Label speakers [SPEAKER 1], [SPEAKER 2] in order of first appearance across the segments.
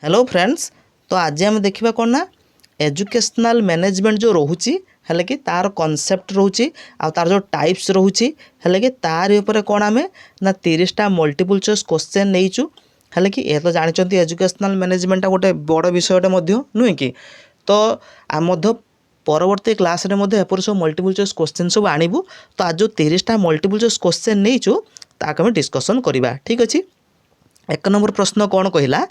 [SPEAKER 1] Hello friends. तो आज आम देखा कौन ना एजुकेशनल मैनेजमेंट जो रोचे है कि तार कॉन्सेप्ट रोचे आ तार जो टाइप्स रोचे है कि तार ऊपर कौन आम ना 30टा मल्टीपल चॉइस क्वेश्चन नहींचु है कि यह तो जानते एजुकेशनल मैनेजमेंट गोटे बड़ विषयटे नुहे कि तो आम परवर्ती क्लास एपर सब मल्टीपल चॉइस क्वेश्चन सब आणबू। तो आज जो 30टा मल्टीपल चॉइस क्वेश्चन नहींचु ताक आम डिस्कसन करवा। ठीक अच्छे। 1 नंबर प्रश्न कौन कहला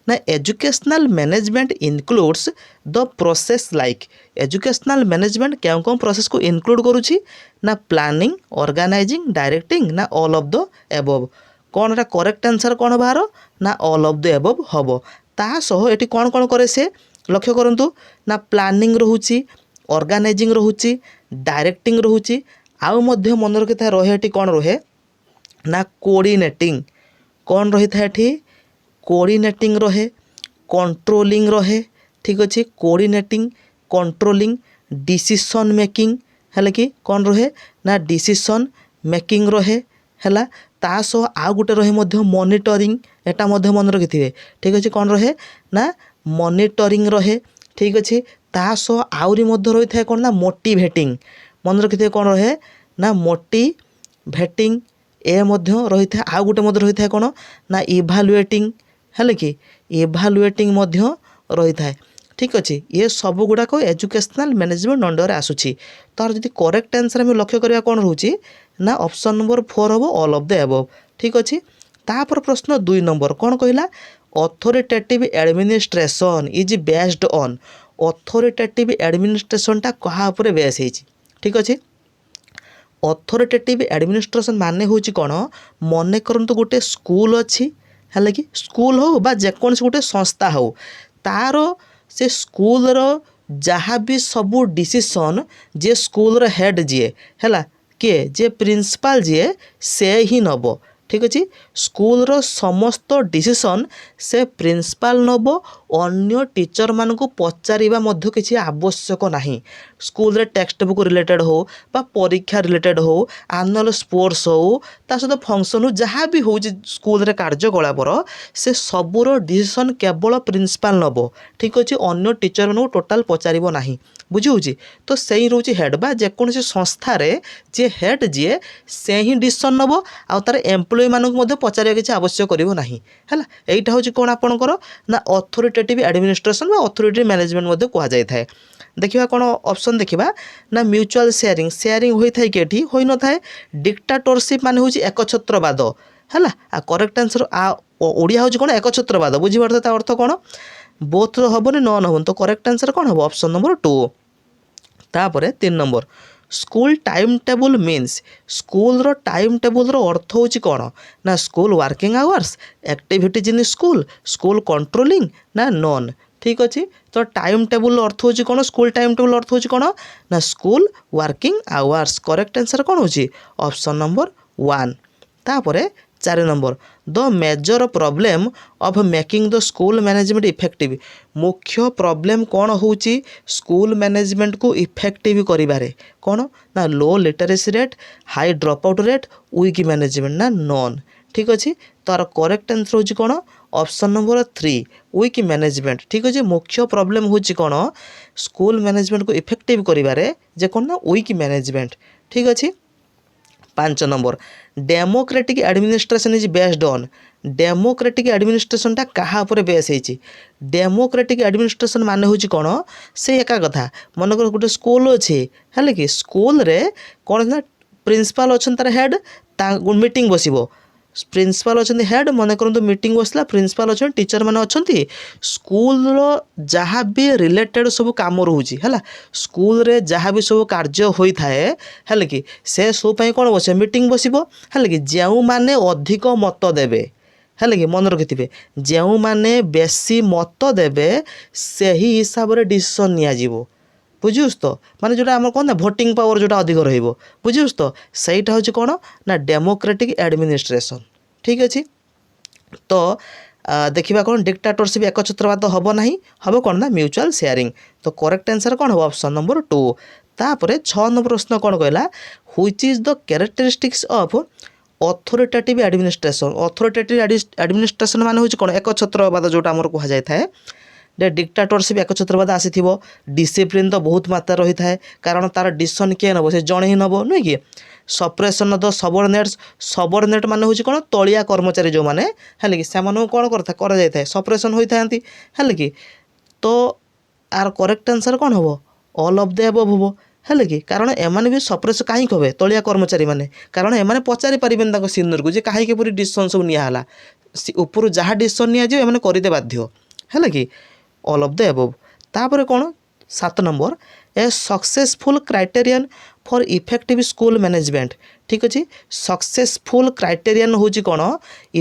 [SPEAKER 1] ना educational management includes the process like educational management क्यों कौन प्रोसेस को इनक्लूड करुच्ची ना प्लानिंग ऑर्गेनाइजिंग डायरेक्टिंग ना ऑल ऑफ द एबव। कौन एटा करेक्ट आंसर कौन बाहर ना ऑल ऑफ द एबव हम तासह ये कौन कौन करे से लक्ष्य करंतु ना प्लानिंग रोची ऑर्गेनाइजिंग रोची डायरेक्टिंग रोची आउ मध्य मन रखी रहे कौन रहे ना कोऑर्डिनेटिंग कौन रही था ये कोऑर्डिनेटिंग रहे कंट्रोलिंग रहे। ठीक अच्छे। कोऑर्डिनेटिंग कंट्रोलिंग डिसीजन मेकिंग है कि कौन रहे ना डिसीजन मेकिंग रहे है तासह आउ गोटे रहे मॉनिटरिंग एटा मन रखी थे। ठीक अच्छे। कौन रहे ना मॉनिटरिंग रहे। ठीक अच्छे। तासह आउरी रही था कौन ना मोटिवेटिंग मन रखी थे कौन रहे ना मोटिवेटिंग ए रही था आउ गोटे रही था कौन ना इभालुएटिंग है कि इभालुएटिंग रही था। ठीक अच्छे। ये सब गुड़ाक एजुकेशनल मैनेजमेंट अंडर आसूची। तार जब करेक्ट आंसर आम लक्ष्य करवा कौन रोचे ना ऑप्शन नंबर 4 हम ऑल ऑफ द एबव। ठीक अच्छे। तापर प्रश्न 2 नंबर कौन कहला authoritative administration is based on authoritative एडमिनिस्ट्रेशनटा क्या बेस हो। ठीक अच्छे। अथॉरिटेटिव एडमिनिस्ट्रेशन माने हूँ कौन मन करंतु गोटे स्कूल अच्छी है कि स्कूल हो बा जेकोसी गोटे संस्था हो तार से स्कूल रो जहाँ भी सबू डिसीजन जे स्कूल रो हेड जी है किए जे प्रिंसिपल जी से ही नब। ठीक अच्छे। स्कूल रो समस्त डिसीजन से प्रिंसिपल नब अन्य टीचर मान को पचारिबा मध्य किसी आवश्यक नहीं। स्कूल रे टेक्स्ट बुक रिलेटेड हो बा परीक्षा रिलेटेड हो आनुअल स्पोर्ट्स हो ता सहित फंक्शन हो जहाँ भी हो स्कूल रे कार्यकलापर से सबूर डिसीजन केवल प्रिंसिपल नब। ठीक अच्छे। अन्य टीचर मान टोटाल पचारिब नहीं। बुझी। तो सही रोचे हेड बा जेकोसी संस्था रे जे हेड जी से ही डिसीजन नब आ तार एम्प्लॉय मानक पचार किसी आवश्यक करिवो नहीं है। यहाँ हूँ कौन आपणकर ना अथॉरिटेटिव एडमिनिस्ट्रेशन बा अथॉरिटी मैनेजमेंट कह जाए था। देखा कौन ऑप्शन देखा ना म्यूचुअल शेयरिंग शेयरिंग होता है कि होई न थाए डिक्टाटरशिप मान हूँ एकछत्रवाद है। करेक्ट आंसर ओडिया हूँ कौन एकछत्रवाद बुझीपार ता अर्थ कौन बोथ हेनी नन हेन तो करेक्ट आंसर कौन हम ऑप्शन नंबर 2। तापर 3 number school time table means school रो टाइम टेबल रो अर्थ हूँ कौन ना school working hours activities in school school controlling ना नॉन। ठीक अच्छे। तो टाइम टेबल अर्थ हूँ कौन स्कूल टाइम टेबल अर्थ हूँ कौन ना school working hours correct answer कौन हो ऑप्शन नंबर 1। तापर 4 नंबर the major problem of making the school management effective मुख्य प्रॉब्लम कौन हो स्कूल मैनेजमेंट को इफेक्टिव करिबारे कौन ना low literacy rate high drop out rate weak management ना नॉन। ठीक अच्छे। तार करेक्ट आंसर हो कौन ऑप्शन नंबर 3 वीक मैनेजमेंट। ठीक अच्छे। मुख्य प्रॉब्लम हो कौन स्कूल मैनेजमेंट को इफेक्टिव करिबारे जे कौन ना वीक मैनेजमेंट। ठीक अच्छे। 5 number democratic administration is based on democratic administration टा कहाँ पर बेस होती डेमोक्रेटिक एडमिनिस्ट्रेशन माने हूँ कौन से एका कथा मन कर गोटे स्कूल अच्छे है कि स्कूल रे कौन ना प्रिंसिपल अच्छा तार हेड मीटिंग बसो प्रिंसिपल अच्छा हेड मन करूँ मीटिंग बसला प्रिंसिपल अच्छा टीचर मैंने अच्छा स्कूल जहाँ भी रिलेटेड सब कम रोचे है स्कूल रे जहाँ भी सब कार्य होता है कि से सब कौन बस मीटिंग बसो है कि जो मैंने अधिक मत देवे है कि मन रखि जो मैंने बेसी मत देवे से ही हिसाब से डिसीजन नियाजिवो। बुझुस तो माने जोटा आम कौन ना भोटिंग पावर जोटा अधिक रहिबो बुझुस तो सहीटा हूँ कौन ना डेमोक्रेटिक एडमिनिस्ट्रेशन। ठीक अच्छे। तो देखा कौन डिक्टाटरशिप एकछत्रवाद हम ना हम कौन ना म्यूचुअल शेयरिंग तो करेक्ट आंसर कौन हम ऑप्शन नंबर 2। तापर 6 नंबर प्रश्न कौन कहला which is the characteristics of authoritative administration मान हूँ कौन एकछत्रवाद जोटा आमर कह जाए डिक्टाटरशिप एकछत्रवाद आसी डिसिप्लिन तो बहुत मात्रा रही है कारण तार डिसीजन किए नब से जड़े ही नब नुह कि सप्रेसन द सबर्डिनेट मान हूँ कौन तलिया कर्मचारी जो मैंने है कि से कौन कर सप्रेसन होता है कि तो आर करेक्ट आंसर कौन हम ऑल ऑफ द एबव हम है कि कारण एमाने भी सप्रेस कहीं हे तलिया कर्मचारी मैंने कारण एमाने पचारि पारे सिनियर को जे कहीं पूरी डिसीजन सब निला ऊपर जहाँ डिसीजन निजे करदे बाध्य है कि ऑल ऑफ द एबव तापर कौन 7 number A successful criterion for effective school management ठीक अच्छे सक्सेसफुल क्राइटेरियन हूँ कौन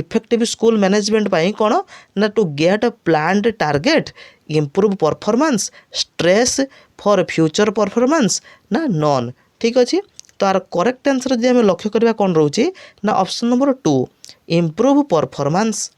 [SPEAKER 1] इफेक्टिव स्कूल मैनेजमेंट पाई कौन ना to get planned target improve performance stress for future performance ना नॉन ठीक अच्छे तो आर करेक्ट आंसर जब आम लक्ष्य करवा कौन रोचे ना ऑप्शन नंबर 2 इम्प्रूव परफॉर्मेंस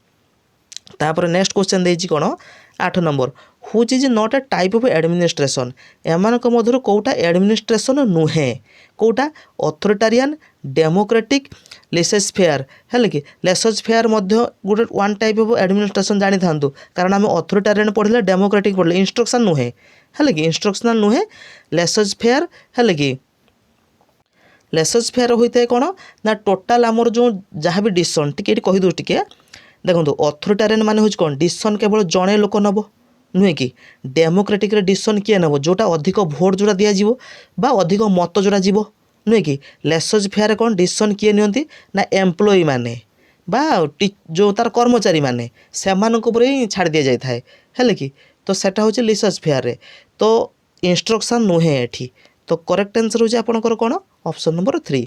[SPEAKER 1] तापर नेक्स्ट क्वेश्चन देजी कौन 8 number हुच is not a type of administration एमान मध्य कौटा एडमिनिस्ट्रेशन नुहे कौटा अथॉरिटेरियन डेमोक्रेटिक लेसेस फेयर है कि लेसेस फेयर गोटे वन टाइप ऑफ एडमिनिस्ट्रेशन जानी था कारण आम अथॉरिटेरियन पढ़ले डेमोक्रेटिक पढ़ले इंस्ट्रक्शन नुहे है कि इंस्ट्रक्शनल नुहे लेसेस फेयर है कि लेसेस फेयर होता है कौन ना टोटाल आमर जो जहाँ भी डिसीजन टी कहीदे टी देखो अथॉरिटेरियन मान हूँ कौन डिसीजन केवल जड़े लोक नब नुहे कि डेमोक्रेटिक डिसीजन किए नब जोटा अधिक भोट जोड़ा दिज्व बा अधिक मत जोड़ा जीव नुहे कि लेसेस फेयर कौन डिसीजन किए नियंती ना एम्प्लॉई माने बा जो तार कर्मचारी माने से ही छाड़ दि जाए है कि तो सेटा हूँ लेसेस फेयर रे तो इंस्ट्रक्शन नुहे एठी तो करेक्ट आंसर हूँ आपंकर कौन ऑप्शन नंबर 3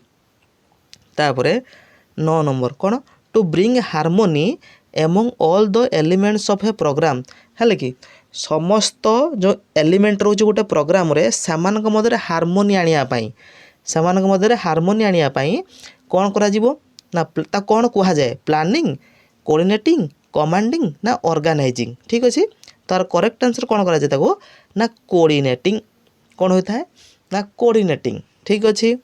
[SPEAKER 1] तापर 9 नंबर कौन to bring harmony among all the elements of a programme है कि समस्त जो एलिमेंट रोज गोटे प्रोग्राम रे सेमान मध्य हार्मोनी आनियापाई सेमान मध्य हार्मोनी आनियापाई कौन करा जीवो ना ता कौन कहा जाए प्लानिंग कोऑर्डिनेटिंग कमांडिंग ना ऑर्गेनाइजिंग ठीक अच्छे तार करेक्ट आंसर कौन करा जाए ताको ना कोऑर्डिनेटिंग कौन होता है ना कोऑर्डिनेटिंग ठीक अच्छे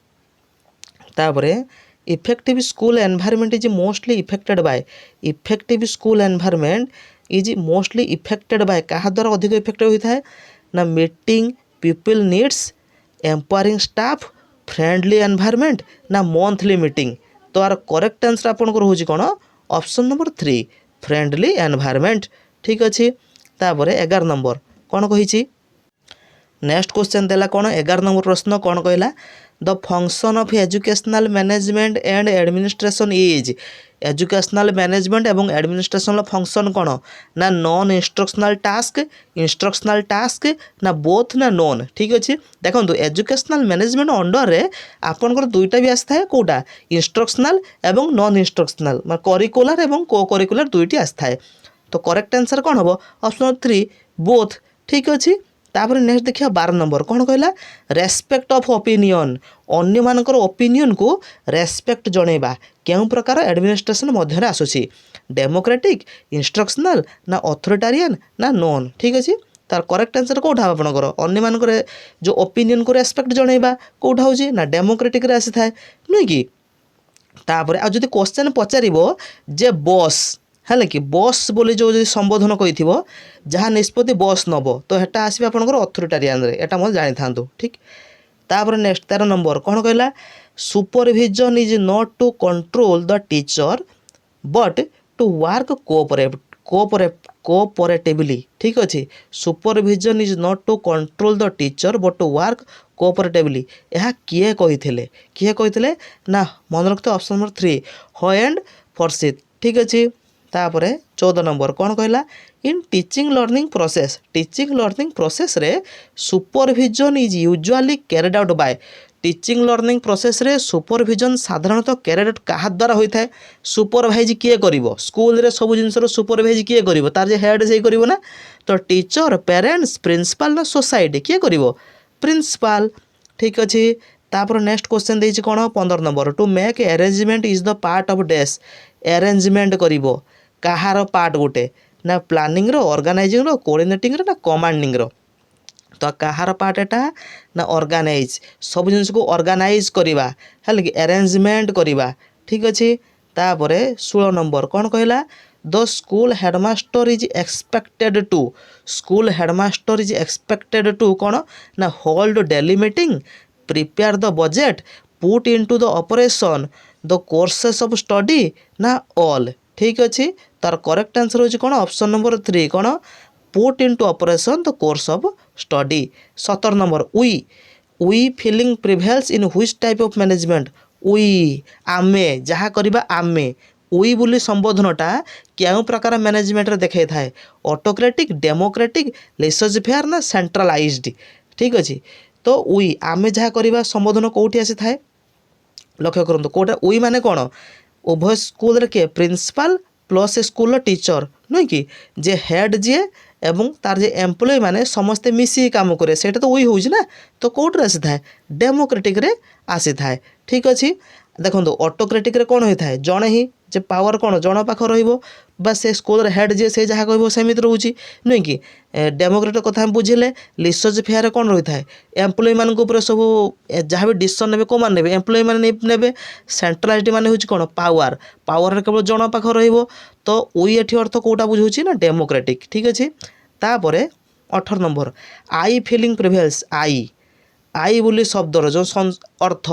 [SPEAKER 1] तापर effective school environment is mostly affected by effective school environment is mostly affected by क्या द्वारा अधिक इफेक्टेड होता है ना meeting people needs empowering staff friendly environment ना मंथली मीटिंग तो आर करेक्ट आंसर आपंकर हूँ कौन ऑप्शन नंबर 3 फ्रेंडली एनवायरनमेंट ठीक अच्छे तापर 11 नंबर कौन कही नेक्स्ट क्वेश्चन देला कौन 11 नंबर प्रश्न कौन कहला the function of educational management and administration is educational management एवं एडमिनिस्ट्रेशन फंक्शन कौन ना नॉन इंस्ट्रक्शनल टास्क ना बोथ ना नॉन ठीक अच्छे देखो एजुकेशनल मैनेजमेंट अंडर रे आपनकर दुईटा भी आसता है कौटा इंस्ट्रक्शनल एवं नॉन इंस्ट्रक्शनल करिकुलर एवं को करिकुलर दुईटी आसता है तो करेक्ट आंसर कौन हम ऑप्शन 3 बोथ ठीक अच्छे तापर नेक्स्ट देखिए 12 नंबर कौन कहला रेस्पेक्ट ऑफ ओपिनियन अन्य मानकर ओपिनियन को रेस्पेक्ट जनइबा केउं प्रकार एडमिनिस्ट्रेशन मध्य आसुची डेमोक्रेटिक इंस्ट्रक्शनल ना अथॉरिटेरियन ना नॉन ठीक अच्छे तार करेक्ट आंसर कौटा आपंकर अन्य मानकर जो ओपिनियन को रेस्पेक्ट जनइबा कौटा हूँ ना डेमोक्रेटिक आसी था नुह कि तापर आ जदि क्वेश्चन पचारिबो जे बॉस है कि बॉस बोली जो संबोधन कही जहाँ निष्पत्ति बॉस नब तो हेटा आसबे आपनकर अथॉरिटेरियन रे एटा मत जानि थांतु ठीक तापर नेक्स्ट 13 नंबर कौन कहला supervision is not to control the teacher but to work cooperatively ठीक अच्छे supervision is not to control the teacher but to work cooperatively यह किए कही ना मन रखते ऑप्शन नंबर 3 हॉएंड फॉरसिथ ठीक अच्छे तापर 14 नंबर कौन कहला इन टीचिंग लर्निंग प्रोसेस रे supervision is usually carried out by teaching learning process रे सुपरविजन साधारणतः कैरिड आउट क्या द्वारा होता है सुपरवाइज किए करिवो स्कूल रे सब जिनसर सुपरवाइज किए करिवो तार जे हेड से करिवो ना तो टीचर पेरेंट्स प्रिंसिपल ना सोसाइटी किए करिवो प्रिंसिपल ठीक अच्छे तापर नेक्स्ट क्वेश्चन देछि कोन 15 number to make arrangement is the part of डेस अरेंजमेंट करिवो कहार पार्ट गोटे ना प्लानिंग रो ऑर्गेनाइजिंग रो कोऑर्डिनेटिंग रो ना कमांडिंग रो तो कहार पार्ट एटा ना ऑर्गेनाइज सब जिनिस को ऑर्गेनाइज करवा है कि अरेंजमेंट करवा ठीक अच्छे तापर 16 नंबर कौन कहला the school headmaster is expected to school headmaster is expected to कौन ना hold daily meeting prepare the budget put into the operation the courses of study ना ऑल ठीक अच्छे तार करेक्ट आंसर होची कौन ऑप्शन नंबर 3 कौन put into operation the course of study 17 number we feeling prevails in which type of management we आमे जहाँ करबा आमे वी बोली संबोधनटा क्यों प्रकार मैनेजमेंट रे देखाई थाए ऑटोक्रेटिक डेमोक्रेटिक लेसज फेयर ना सेंट्रलाइज्ड ठीक अच्छे तो वी आमे जहाँ करबा संबोधन कौटी आसी थाए लक्ष्य करंतु कोटा वी माने कौन उभय स्कूल रे के प्रिंसिपल प्लस स्कूल टीचर नुह कि जे हेड जी एवं तार जे एम्प्लॉय माने समस्ते मिसी काम करे सेटा तो वही होउछ ना तो कोट रे आसी थाए डेमोक्रेटिक रे आसी थाए ठीक अछि देखो ऑटोक्रेटिक रे कौन होता है जड़े ही जे पावर कौन जन पाख रहा से स्कूल हेड जी से जहाँ कह सेमती रोचे नुह कि डेमोक्रेटिक कथा बुझे लिसज फेयर कौन रही है एम्प्लॉय मान सब जहाँ भी डिसीजन ने कौ मैंने ने एम्प्लॉय मैंने सेंट्रलाइज मान हूँ कौन पावर पावर केवल जन पाख तो वी एटी अर्थ कौटा बुझे ना डेमोक्रेटिक ठीक अच्छे तापर 18 नंबर आई फिलिंग प्रिभेल्स आई बोली शब्दर जो अर्थ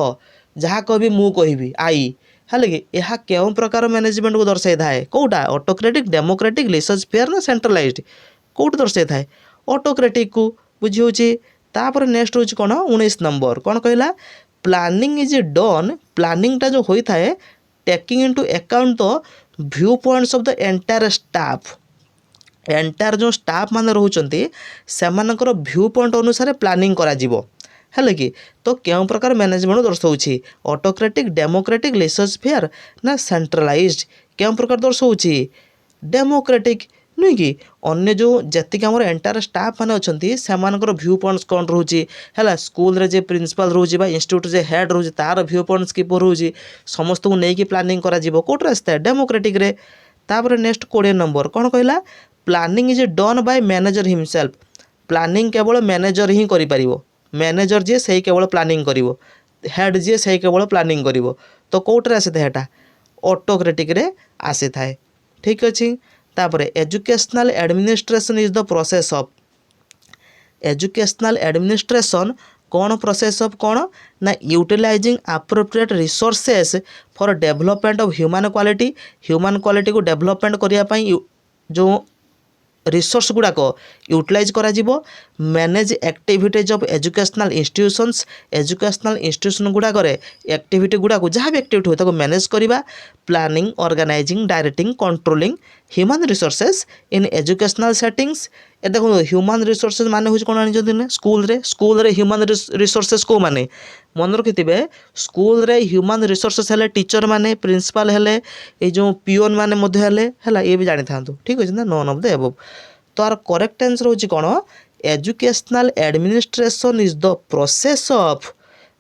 [SPEAKER 1] जहाँ कह मु कहि आई है कि यह क्यों प्रकार मैनेजमेंट को दर्शाई थाए कौटा ऑटोक्रेटिक डेमोक्रेटिक लिसज फेयर ना सेंट्रलाइज्ड कौट दर्शाई थाए ऑटोक्रेटिक को बुझी तापर नेक्स्ट हूँ कौन 19 नंबर कौन कहला प्लानिंग इज डन प्लानिंगटा जो होता है taking into account the view points of the entire staff entire जो स्टाफ मान रोचंती सेमानकर व्यू पॉइंट अनुसार प्लानिंग करा जिवो है कि तो क्यों प्रकार मैनेजमेंट दर्शाऊँ ऑटोक्रेटिक डेमोक्रेटिक लिसज फेयर ना सेंट्रलाइज्ड क्यों प्रकार दर्शाऊँ डेमोक्रेटिक नुह कि अन्य जो जतिक आम एंटायर स्टाफ मैंने अच्छे से व्यू पॉइंट्स कौन रोचे है स्कूल रे जे प्रिंसिपल रोचे इंस्टीट्यूट जे हेड रोचे तार व्यू पॉइंट्स कि रोचे समस्त को लेकिन प्लानिंग करा कौट आसता है डेमोक्रेटिक रे तापर नेक्स्ट 20 नंबर कौन कहला planning is done by manager himself planning केवल मैनेजर ही करि मैनेजर जी से केवल प्लानिंग करिवो हेड जी से केवल प्लानिंग करिवो तो कौटे आसी थाए एटा ऑटोक्रेटिक रे आसी थाए ठीक अच्छे तापर educational administration is the process of educational administration कौन प्रोसेस ऑफ कौन ना utilizing appropriate resources for development of human quality को डेवलपमेंट करने जो रिसोर्स गुड़ाक यूटिलाइज करा manage activities of educational institution गुड़ाक एक्टिविटी गुड़ाक जहाँ भी एक्टिविटी हो ताको मैनेज करवा planning organizing directing controlling human resources in educational settings ए देखो ह्यूमन रिसोर्सेस माने हूँ कौन आनी स्कूल रे ह्यूमन रिसोर्सेस को माने मन रखिथे स्कूल रे ह्यूमन रिसोर्सेस हेले टीचर माने प्रिंसिपल हेले ये जो पिओन माने है ये भी जानी था ठीक अच्छे ना नॉन ऑफ द एबव तो आर करेक्ट आंसर होची कौन educational administration is the process of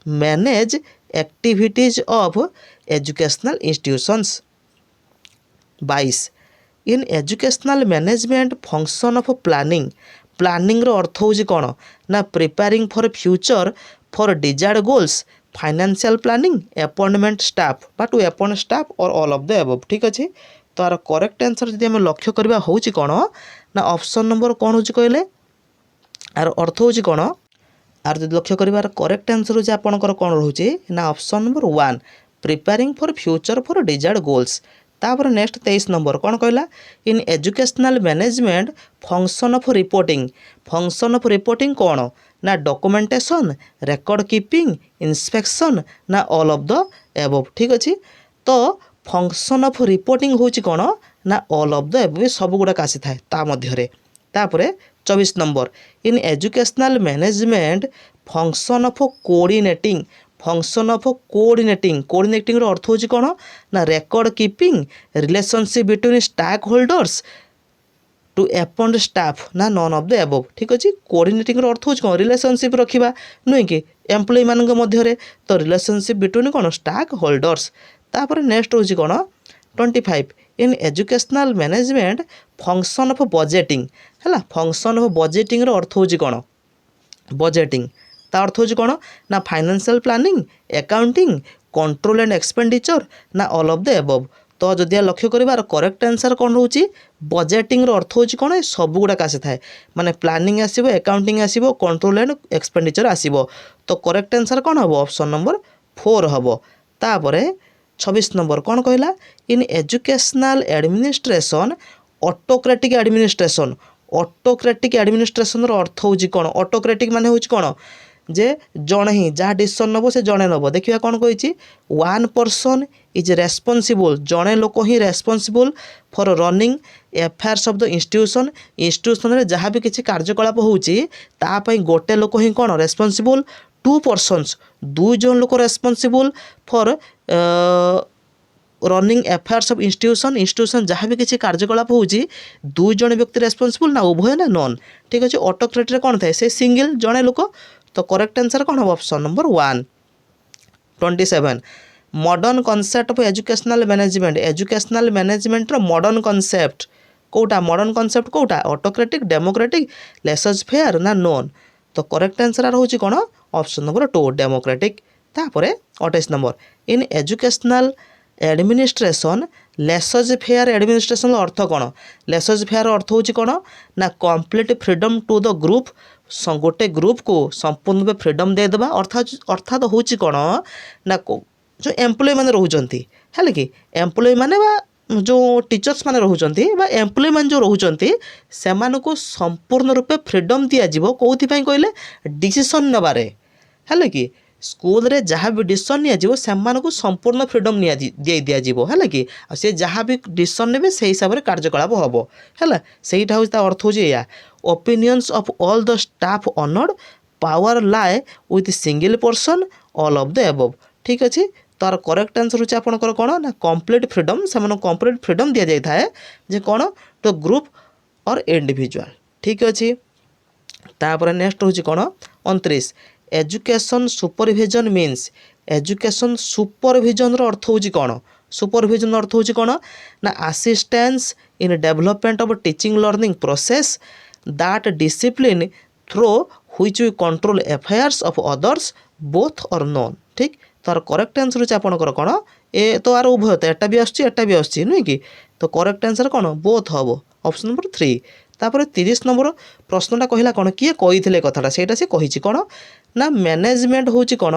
[SPEAKER 1] manage activities of educational institutions 22 in educational management function of planning रो अर्थ होची कौन ना preparing for future for desired goals financial planning appointment staff बा टू अपॉइंट स्टाफ और all of the above ठीक अच्छे तो आर करेक्ट आंसर जब आम लक्ष्य करवा हूँ कौन ना ऑप्शन नंबर कौन हो कहले आर अर्थ हूँ कौन आर जो लक्ष्य करार करेक्ट आंसर हूँ आपंकर कौन रोचे ना option number 1 preparing for future for desired goals तापर नेक्स्ट 23 नंबर कौन कहला in educational management function of reporting कौन ना डॉक्यूमेंटेशन रेकॉर्ड कीपिंग इंस्पेक्शन ना ऑल ऑफ द एबव ठीक अच्छे तो फंक्शन ऑफ रिपोर्टिंग हूँ कौन ना ऑल ऑफ द एबव सब गुड़ाक आसी थाए ता मध्य तापर 24 number in educational management function of coordinating रो अर्थ होची कौन ना record keeping relationship between stakeholders to appoint staff ना नॉन ऑफ द एबव ठीक अच्छे कोऑर्डिनेटिंग रो अर्थ होची कौन रिलेशनशिप रखिबा नुह कि एम्प्लॉय मान मध्य तो रिलेशनशिप बिटवीन कौन स्टाक होल्डर्स तापर नेक्स्ट होची कौन 25 इन educational management function of budgeting है फंक्शन ऑफ बजेटिंग रो अर्थ होची कौन बजेटिंग ता अर्थ होची कौन ना financial planning accounting control and expenditure ना ऑल ऑफ द एबव। तो जदि लक्ष्य करार करेक्ट आंसर कौन रोचे बजेटिंग अर्थ हूँ कौन सब गुड़ाक आसी थाए माने प्लानिंग आसीबो अकाउंटिंग आसीबो कंट्रोल एंड एक्सपेंडिचर आसीबो। तो करेक्ट आंसर कौन हम ऑप्शन नंबर 4 हम। तापरे 26 नंबर कौन कहला in educational administration autocratic administration. Autocratic administration अर्थ हूँ कौन ऑटोक्रेटिक माने हूँ कौन जे जड़े ही जहाँ डिसीजन नब से जड़े नब। देखिए कौन कही वन पर्सन इज रेस्पॉन्सिबल जड़े लोक ही responsible for running affairs of the institution. Institution रे जहाँ भी किसी कार्यकलाप होता गोटे लोक ही कौन रेस्पॉन्सिबल। टू पर्सन्स दुई जन लोक responsible for running affairs of institution. Institution जहाँ भी किसी कार्यकलाप होची दुई जन व्यक्ति रेस्पॉन्सिबल ना उभय ना नॉन। ठीक अच्छे ऑटोक्रेट कौन थाए से सिंगल जड़े लोक। तो करेक्ट आंसर कौन हम option number 1। 27 modern concept of educational management. Educational management modern concept कोटा मॉडर्न कॉन्सेप्ट कोटा ऑटोक्रेटिक डेमोक्रेटिक लेसज फेयर ना नॉन। तो करेक्ट आंसर होची कौन ऑप्शन नंबर 2 डेमोक्रेटिक। तापरे 28 नंबर in educational administration laissez faire administration अर्थ कौन। लेसज फेयर अर्थ हूँ कौन ना complete freedom to the group गोटे ग्रुप को संपूर्ण रूप फ्रीडम देदेबा अर्थात हूँ कौन ना जो एम्प्लॉय मैंने रोचंती है कि एम्प्लॉय मैंने जो टीचर्स मैंने रोचंती एम्प्लॉय मैंने जो रोचंती से संपूर्ण रूपे फ्रीडम दिज्व कौन कहले डिसीजन नेबारे है कि स्कूल रे जहाँ भी डिसीजन नियाजिवो सेमानकु संपूर्ण फ्रीडम दे दिज्व है कि से जहाँ भी डिसीजन ने से हिसाब से कार्यकलाप हम है सहीटा हूँ अर्थ हूँ या opinions of all the staff honoured power lie with single person all of the above. ठीक अच्छे तार करेक्ट आंसर होची आपनकर कौन ना कंप्लीट फ्रीडम से कंप्लीट फ्रीडम दि जाए जे कौन टू ग्रुप और इंडिविजुअल। ठीक अच्छे तापर नेक्स्ट हूँ कौन 29 education supervision means. Education supervision अर्थ हूँ कौन सुपरविजन अर्थ हूँ कौन ना assistance in development of teaching learning process that discipline through which we control affairs of others both और नॉन। ठीक तार करेक्ट आंसर होची आपनकर कौन ए तो आर उभय तो एटा भी आसुची नुहे कि। तो करेक्ट आंसर कौन बोथ हम ऑप्शन नंबर 3। तापर 30 नंबर प्रश्नटा कहला कौन किए कही कथाटा सेटा से कही कौन ना मैनेजमेंट हूँ कौन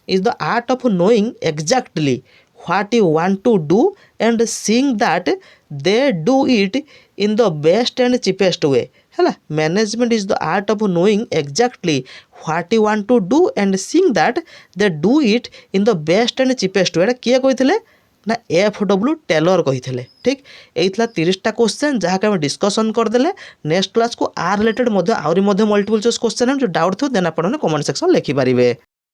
[SPEAKER 1] is the art of knowing exactly what you want to do and seeing that they do it in the best and cheapest way है। Management is the art of knowing exactly what you want to do and seeing that they do it in the best and cheapest way. किए कही ना FW Taylor कही। ठीक यही 30टा question जहाँ आम डिस्कसन करदे। नेक्स्ट क्लास को आर रिलेटेड आहरी मल्टीपल चॉइस क्वेश्चन जो डाउट थो देन आप कमेंट सेक्शन लिखिपारे।